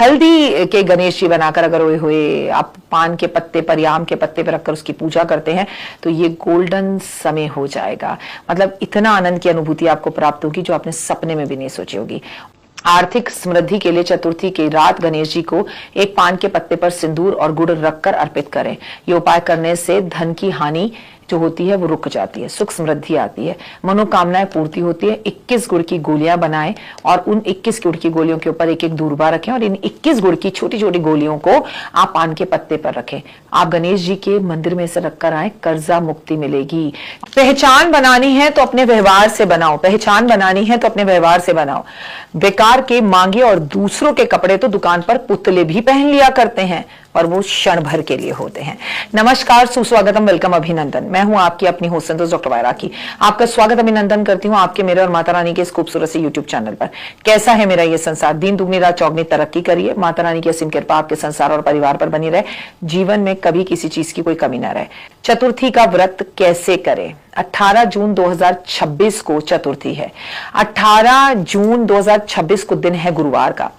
हल्दी के गणेश जी बनाकर अगर हुए आप पान के पत्ते पर या आम के पत्ते पर रखकर उसकी पूजा करते हैं तो ये गोल्डन समय हो जाएगा। मतलब इतना आनंद की अनुभूति आपको प्राप्त होगी जो आपने सपने में भी नहीं सोची होगी। आर्थिक समृद्धि के लिए चतुर्थी की रात गणेश जी को एक पान के पत्ते पर सिंदूर और गुड़ रखकर अर्पित करें। ये उपाय करने से धन की हानि जो होती है वो रुक जाती है, सुख समृद्धि आती है, मनोकामनाएं पूर्ति होती है। 21 गुड़ की गोलियां बनाएं और उन 21 गुड़ की गोलियों के ऊपर एक एक दूर्वा रखें और इन 21 गुड़ की छोटी छोटी गोलियों को आप पान के पत्ते पर रखें। आप गणेश जी के मंदिर में से रखकर आए, कर्जा मुक्ति मिलेगी। पहचान बनानी है तो अपने व्यवहार से बनाओ, पहचान बनानी है तो अपने व्यवहार से बनाओ। बेकार के मांगे और दूसरों के कपड़े तो दुकान पर पुतले भी पहन लिया करते हैं और वो क्षण भर के लिए होते हैं। नमस्कार, सुस्वागतम, वेलकम, अभिनंदन। मैं हूं आपकी अपनी होस्ट संतोष डॉक्टर वायरा की। आपका स्वागत अभिनंदन करती हूं आपके, मेरे और माता रानी के इस खूबसूरत से यूट्यूब चैनल पर। कैसा है मेरा ये संसार? दिन दुगनी रात चौगनी तरक्की करिए। माता रानी की असीम कृपा आपके संसार और परिवार पर बनी रहे। जीवन में कभी किसी चीज की कोई कमी ना रहे। चतुर्थी का व्रत कैसे करें? 18 जून 2026 को चतुर्थी है। 18 जून 2026 को दिन है गुरुवार का।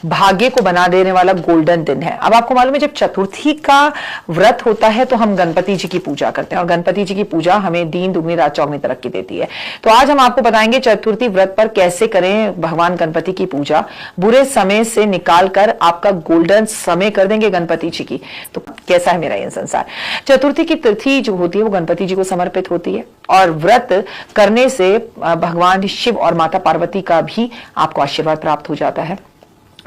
भाग्य को बना देने वाला गोल्डन दिन है। अब आपको मालूम है जब चतुर्थी का व्रत होता है तो हम गणपति जी की पूजा करते हैं और गणपति जी की पूजा हमें दिन दुगनी रात चौगनी तरक्की देती है। तो आज हम आपको बताएंगे चतुर्थी व्रत पर कैसे करें भगवान गणपति की पूजा। बुरे समय से निकाल कर आपका गोल्डन समय कर देंगे गणपति जी की। तो कैसा है मेरा ये संसार? चतुर्थी की तिथि जो होती है वो गणपति जी को समर्पित होती है और व्रत करने से भगवान शिव और माता पार्वती का भी आपको आशीर्वाद प्राप्त हो जाता है।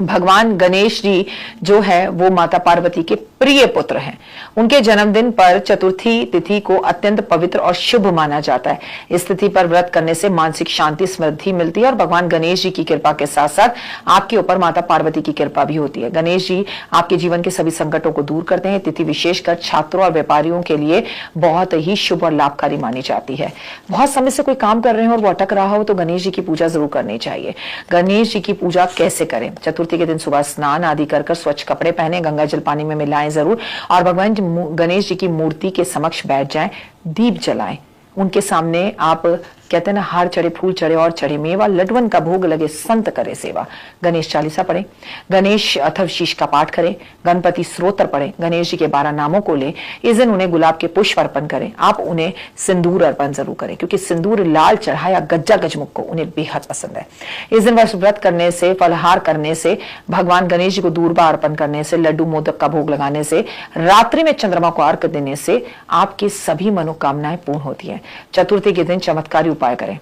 भगवान गणेश जी जो है वो माता पार्वती के प्रिय पुत्र हैं। उनके जन्मदिन पर चतुर्थी तिथि को अत्यंत पवित्र और शुभ माना जाता है। इस तिथि पर व्रत करने से मानसिक शांति समृद्धि मिलती है और भगवान गणेश जी की कृपा के साथ साथ आपके ऊपर माता पार्वती की कृपा भी होती है। गणेश जी आपके जीवन के सभी संकटों को दूर करते हैं। तिथि विशेषकर छात्रों और व्यापारियों के लिए बहुत ही शुभ और लाभकारी मानी जाती है। बहुत समय से कोई काम कर रहे हो और वो अटक रहा हो तो गणेश जी की पूजा जरूर करनी चाहिए। गणेश जी की पूजा कैसे करें? चतुर्थी के दिन सुबह स्नान आदि कर स्वच्छ कपड़े पहने, गंगा जल पानी में मिलाएं जरूर और भगवान गणेश जी की मूर्ति के समक्ष बैठ जाएं, दीप जलाएं। उनके सामने आप कहते हैं ना, हार चढ़े फूल चढ़े और चढ़े मेवा, लड्डवन का भोग लगे, संत करे सेवा। गणेश चालीसा पढ़े, गणेश अथर्वशीष का पाठ करें, गणपति स्तोत्र पढ़े, गणेश जी के 12 नामों को लें। इस दिन उन्हें गुलाब के पुष्प अर्पण करें। आप उन्हें सिंदूर अर्पण जरूर करें क्योंकि सिंदूर लाल चढ़ाया गज्जा गजमुख को उन्हें बेहद पसंद है। इस दिन व्रत करने से, फलहार करने से, भगवान गणेश जी को दूर्वा अर्पण करने से, लड्डू मोदक का भोग लगाने से, रात्रि में चंद्रमा को अर्घ देने से आपकी सभी मनोकामनाएं पूर्ण होती है। चतुर्थी के दिन चमत्कारी उपाय करें।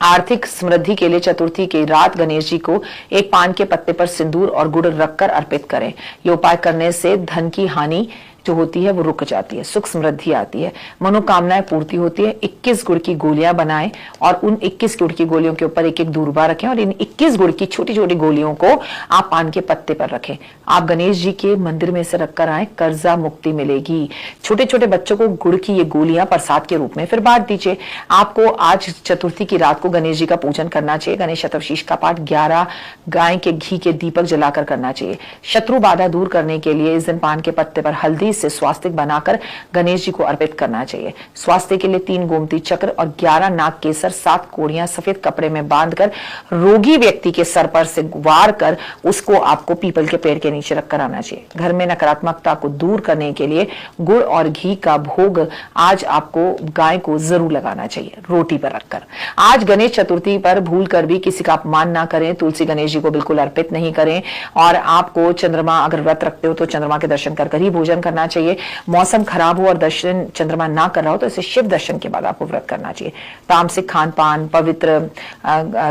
आर्थिक समृद्धि के लिए चतुर्थी की रात गणेश जी को एक पान के पत्ते पर सिंदूर और गुड़ रखकर अर्पित करें। ये उपाय करने से धन की हानि जो होती है वो रुक जाती है, सुख समृद्धि आती है, मनोकामनाएं पूर्ति होती है। 21 गुड़ की गोलियां बनाएं और उन 21 गुड़ की गोलियों के ऊपर एक एक दूर्वा रखें और इन 21 गुड़ की छोटी छोटी गोलियों को आप पान के पत्ते पर रखें। आप गणेश जी के मंदिर में से रखकर आए, कर्जा मुक्ति मिलेगी। छोटे छोटे बच्चों को गुड़ की ये गोलियां प्रसाद के रूप में फिर बांट दीजिए। आपको आज चतुर्थी की रात को गणेश जी का पूजन करना चाहिए। गणेश अथर्वशीष का पाठ 11 गाय के घी के दीपक जलाकर करना चाहिए। शत्रु बाधा दूर करने के लिए इस दिन पान के पत्ते पर हल्दी से स्वास्तिक बनाकर गणेश जी को अर्पित करना चाहिए। स्वास्तिक के लिए 3 गोमती चक्र और 11 नाग केसर, 7 कोड़ियां सफेद कपड़े में बांधकर रोगी व्यक्ति के सर पर से वार कर उसको आपको पीपल के पेड़ के नीचे रखकर आना चाहिए। घर में नकारात्मकता को दूर करने के लिए गुड़ और घी का भोग आज आपको गाय को जरूर लगाना चाहिए रोटी पर रखकर। आज गणेश चतुर्थी पर भूल कर भी किसी का अपमान ना करें। तुलसी गणेश जी को बिल्कुल अर्पित नहीं करें और आपको चंद्रमा, अगर व्रत रखते हो तो चंद्रमा के दर्शन कर ही भोजन करना चाहिए। मौसम खराब हो और दर्शन चंद्रमा ना कर रहा हो तो इसे शिव दर्शन के बाद आपको व्रत करना चाहिए। तामसिक खान पान, पवित्र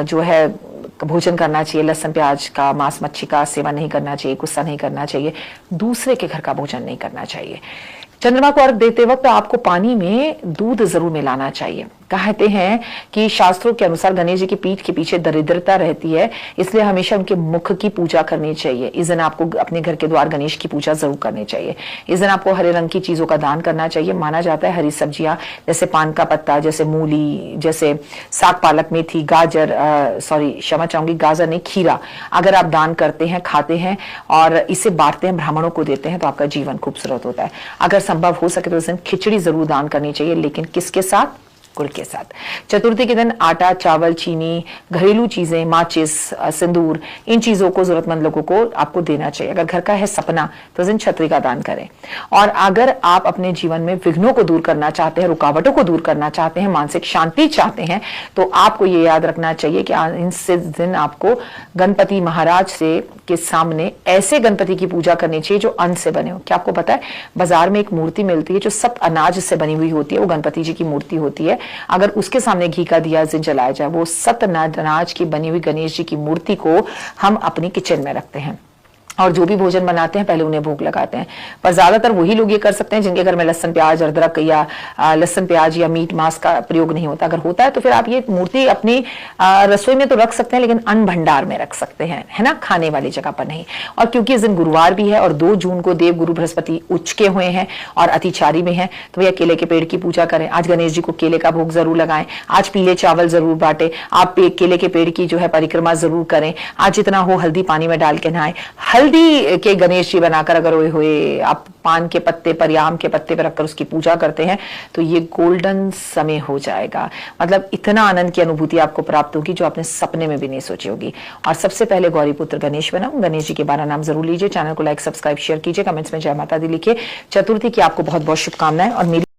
जो है भोजन करना चाहिए। लहसुन प्याज का, मांस मच्छी का सेवन नहीं करना चाहिए, गुस्सा नहीं करना चाहिए, दूसरे के घर का भोजन नहीं करना चाहिए। चंद्रमा को अर्घ देते वक्त आपको पानी में दूध जरूर मिलाना चाहिए। कहते हैं कि शास्त्रों के अनुसार गणेश जी की पीठ के पीछे दरिद्रता रहती है, इसलिए हमेशा उनके मुख की पूजा करनी चाहिए। इस दिन आपको अपने घर के द्वार गणेश की पूजा जरूर करनी चाहिए। इस दिन आपको हरे रंग की चीजों का दान करना चाहिए। माना जाता है हरी सब्जियां जैसे पान का पत्ता, जैसे मूली, जैसे साग, पालक, मेथी, गाजर, क्षमा चाहूंगी, गाजर नहीं, खीरा, अगर आप दान करते हैं, खाते हैं और इसे बांटते हैं, ब्राह्मणों को देते हैं तो आपका जीवन खूबसूरत होता है। अगर संभव हो सके तो उस दिन खिचड़ी जरूर दान करनी चाहिए, लेकिन किसके साथ? गुड़ के साथ। चतुर्थी के दिन आटा, चावल, चीनी, घरेलू चीजें, माचिस, सिंदूर, इन चीजों को जरूरतमंद लोगों को आपको देना चाहिए। अगर घर का है सपना तो उस दिन छतरी का दान करें। और अगर आप अपने जीवन में विघ्नों को दूर करना चाहते हैं, रुकावटों को दूर करना चाहते हैं, मानसिक शांति चाहते हैं, तो आपको ये याद रखना चाहिए कि इस दिन आपको गणपति महाराज से के सामने ऐसे गणपति की पूजा करनी चाहिए जो अन्न से बने हो। क्या आपको पता है, बाजार में एक मूर्ति मिलती है जो सब अनाज से बनी हुई होती है, वो गणपति जी की मूर्ति होती है। अगर उसके सामने घी का दिया जलाया जाए, वो सत अनाज की बनी हुई गणेश जी की मूर्ति को हम अपनी किचन में रखते हैं और जो भी भोजन बनाते हैं पहले उन्हें भोग लगाते हैं। पर ज्यादातर वही लोग ये कर सकते हैं जिनके घर में लहसुन प्याज अदरक या लहसुन प्याज या मीट मांस का प्रयोग नहीं होता। अगर होता है तो फिर आप ये मूर्ति अपनी रसोई में तो रख सकते हैं, लेकिन अन्न भंडार में रख सकते हैं, है ना, खाने वाली जगह पर नहीं। और क्योंकि इस दिन गुरुवार भी है और 2 जून को देव गुरु बृहस्पति उच्च हुए हैं और अतिचारी में है, तो भैया केले के पेड़ की पूजा करें। आज गणेश जी को केले का भोग जरूर लगाएं। आज पीले चावल जरूर बांटे। आप केले के पेड़ की जो है परिक्रमा जरूर करें। आज जितना हो हल्दी पानी में डाल के नहाएं। हल्दी के गणेश जी बनाकर अगर हुए आप पान के पत्ते पर या आम के पत्ते पर रखकर उसकी पूजा करते हैं तो ये गोल्डन समय हो जाएगा। मतलब इतना आनंद की अनुभूति आपको प्राप्त होगी जो आपने सपने में भी नहीं सोची होगी। और सबसे पहले गौरी पुत्र गणेश बनाओ। गणेश जी के 12 नाम जरूर लीजिए। चैनल को लाइक सब्सक्राइब शेयर कीजिए। कमेंट्स में जय माता दी लिखिए। चतुर्थी की आपको बहुत बहुत शुभकामनाएं और मेरी